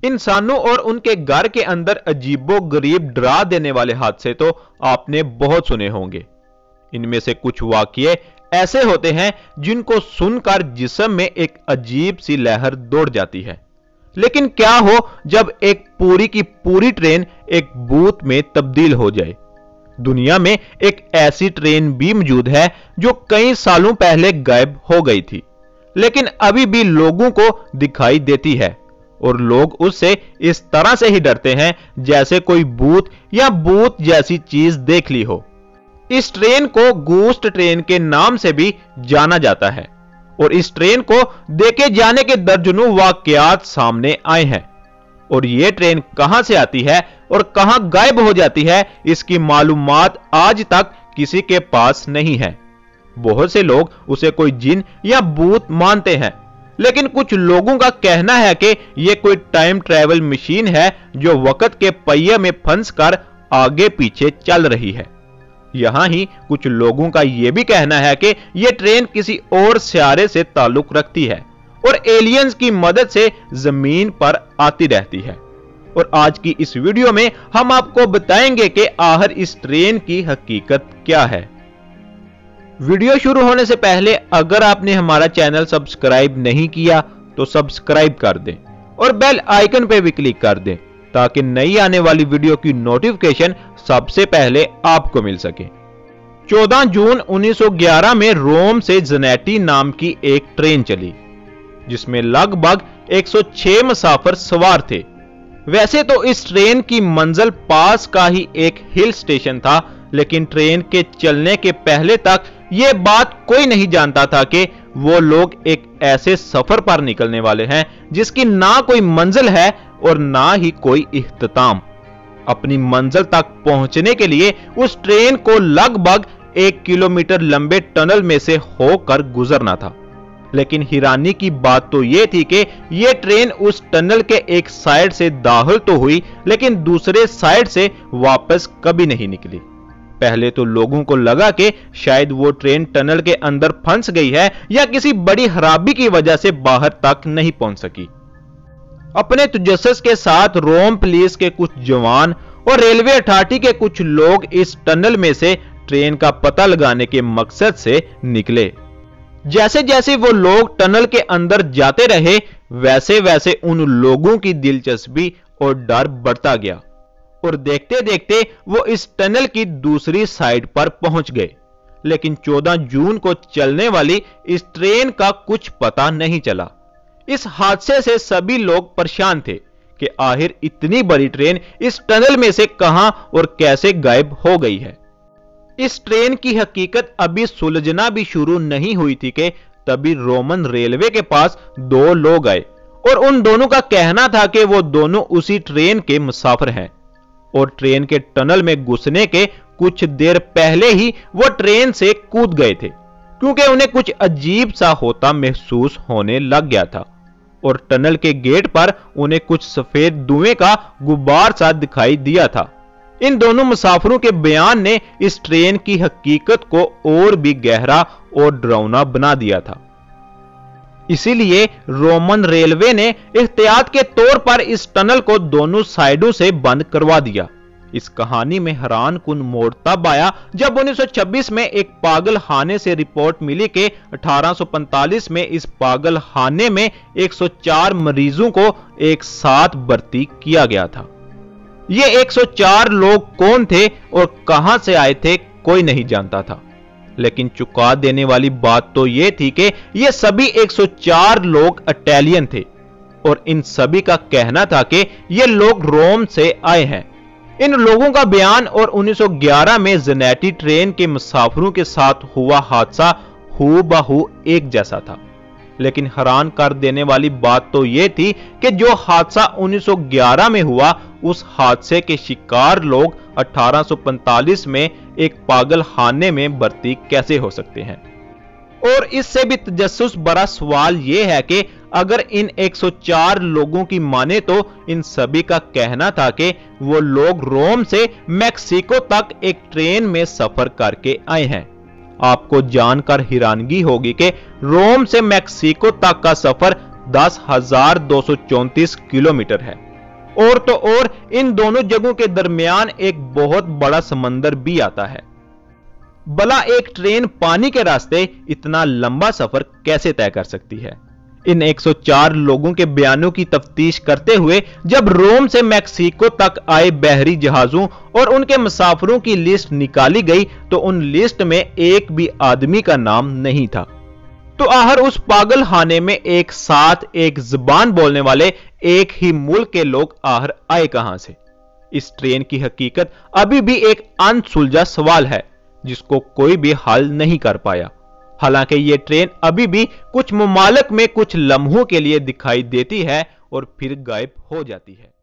इंसानों और उनके घर के अंदर अजीबोगरीब डरा देने वाले हादसे तो आपने बहुत सुने होंगे। इनमें से कुछ वाकये ऐसे होते हैं जिनको सुनकर जिस्म में एक अजीब सी लहर दौड़ जाती है। लेकिन क्या हो जब एक पूरी की पूरी ट्रेन एक भूत में तब्दील हो जाए। दुनिया में एक ऐसी ट्रेन भी मौजूद है जो कई सालों पहले गायब हो गई थी, लेकिन अभी भी लोगों को दिखाई देती है और लोग उससे इस तरह से ही डरते हैं जैसे कोई भूत या भूत जैसी चीज देख ली हो। इस ट्रेन को घोस्ट ट्रेन के नाम से भी जाना जाता है और इस ट्रेन को देखे जाने के दर्जनों वाकयात सामने आए हैं। और यह ट्रेन कहां से आती है और कहां गायब हो जाती है, इसकी मालूमात आज तक किसी के पास नहीं है। बहुत से लोग उसे कोई जिन या भूत मानते हैं, लेकिन कुछ लोगों का कहना है कि यह कोई टाइम ट्रैवल मशीन है जो वक्त के पहिए में फंसकर आगे पीछे चल रही है। यहां ही कुछ लोगों का यह भी कहना है कि यह ट्रेन किसी और सियारे से ताल्लुक रखती है और एलियंस की मदद से जमीन पर आती रहती है। और आज की इस वीडियो में हम आपको बताएंगे कि आखिर इस ट्रेन की हकीकत क्या है। वीडियो शुरू होने से पहले अगर आपने हमारा चैनल सब्सक्राइब नहीं किया तो सब्सक्राइब कर दें और बेल आइकन पे भी क्लिक कर दें ताकि नई आने वाली वीडियो की नोटिफिकेशन सबसे पहले आपको मिल सके। 14 जून 1911 में रोम से ज़नेटी नाम की एक ट्रेन चली जिसमें लगभग 106 मुसाफिर सवार थे। वैसे तो इस ट्रेन की मंजिल पास का ही एक हिल स्टेशन था, लेकिन ट्रेन के चलने के पहले तक यह बात कोई नहीं जानता था कि वो लोग एक ऐसे सफर पर निकलने वाले हैं जिसकी ना कोई मंजिल है और ना ही कोई इख्तिताम। अपनी मंजिल तक पहुंचने के लिए उस ट्रेन को लगभग 1 किलोमीटर लंबे टनल में से होकर गुजरना था। लेकिन हैरानी की बात तो यह थी कि यह ट्रेन उस टनल के एक साइड से दाखिल तो हुई, लेकिन दूसरे साइड से वापस कभी नहीं निकली। पहले तो लोगों को लगा कि शायद वो ट्रेन टनल के अंदर फंस गई है या किसी बड़ी खराबी की वजह से बाहर तक नहीं पहुंच सकी। अपने तजस्सुस के साथ रोम पुलिस के कुछ जवान और रेलवे अथॉरिटी के कुछ लोग इस टनल में से ट्रेन का पता लगाने के मकसद से निकले। जैसे जैसे वो लोग टनल के अंदर जाते रहे, वैसे वैसे उन लोगों की दिलचस्पी और डर बढ़ता गया और देखते देखते वो इस टनल की दूसरी साइड पर पहुंच गए। लेकिन 14 जून को चलने वाली इस ट्रेन का कुछ पता नहीं चला। इस हादसे से सभी लोग परेशान थे कि आखिर इतनी बड़ी ट्रेन इस टनल में से कहां और कैसे गायब हो गई है। इस ट्रेन की हकीकत अभी सुलझना भी शुरू नहीं हुई थी कि तभी रोमन रेलवे के पास 2 लोग आए और उन दोनों का कहना था कि वो दोनों उसी ट्रेन के मुसाफिर हैं और ट्रेन के टनल में घुसने के कुछ देर पहले ही वो ट्रेन से कूद गए थे, क्योंकि उन्हें कुछ अजीब सा होता महसूस होने लग गया था और टनल के गेट पर उन्हें कुछ सफेद धुएं का गुब्बार सा दिखाई दिया था। इन दोनों मुसाफिरों के बयान ने इस ट्रेन की हकीकत को और भी गहरा और डरावना बना दिया था। इसीलिए रोमन रेलवे ने एहतियात के तौर पर इस टनल को दोनों साइडों से बंद करवा दिया। इस कहानी में हैरान कुन मोड़ तब आया जब 1926 में एक पागल खाने से रिपोर्ट मिली कि 1845 में इस पागल खाने में 104 मरीजों को एक साथ भर्ती किया गया था। ये 104 लोग कौन थे और कहां से आए थे कोई नहीं जानता था, लेकिन चुका देने वाली बात तो यह थी कि ये सभी 104 लोग इटालियन थे और इन सभी का कहना था कि ये लोग रोम से आए हैं। इन लोगों का बयान और 1911 में ज़नेटी ट्रेन के मुसाफिरों के साथ हुआ हादसा हूबहू एक जैसा था। लेकिन हैरान कर देने वाली बात तो यह थी कि जो हादसा 1911 में हुआ, उस हादसे के शिकार लोग 1845 में एक पागल खाने में भर्ती कैसे हो सकते हैं। और इससे भी तजस्सुस भरा सवाल यह है कि अगर इन 104 लोगों की माने तो इन सभी का कहना था कि वो लोग रोम से मैक्सिको तक एक ट्रेन में सफर करके आए हैं। आपको जानकर हैरानगी होगी कि रोम से मैक्सिको तक का सफर 10,234 किलोमीटर है और तो और इन दोनों जगहों के दरमियान एक बहुत बड़ा समंदर भी आता है। भला एक ट्रेन पानी के रास्ते इतना लंबा सफर कैसे तय कर सकती है? इन 104 लोगों के बयानों की तफ्तीश करते हुए जब रोम से मैक्सिको तक आए बहरी जहाजों और उनके मुसाफिरों की लिस्ट निकाली गई तो उन लिस्ट में एक भी आदमी का नाम नहीं था। तो आखिर उस पागल खाने में एक साथ एक जुबान बोलने वाले एक ही मुल्क के लोग आखिर आए कहां से? इस ट्रेन की हकीकत अभी भी एक अनसुलझा सवाल है जिसको कोई भी हल नहीं कर पाया। हालांकि यह ट्रेन अभी भी कुछ ममालिक में कुछ लम्हों के लिए दिखाई देती है और फिर गायब हो जाती है।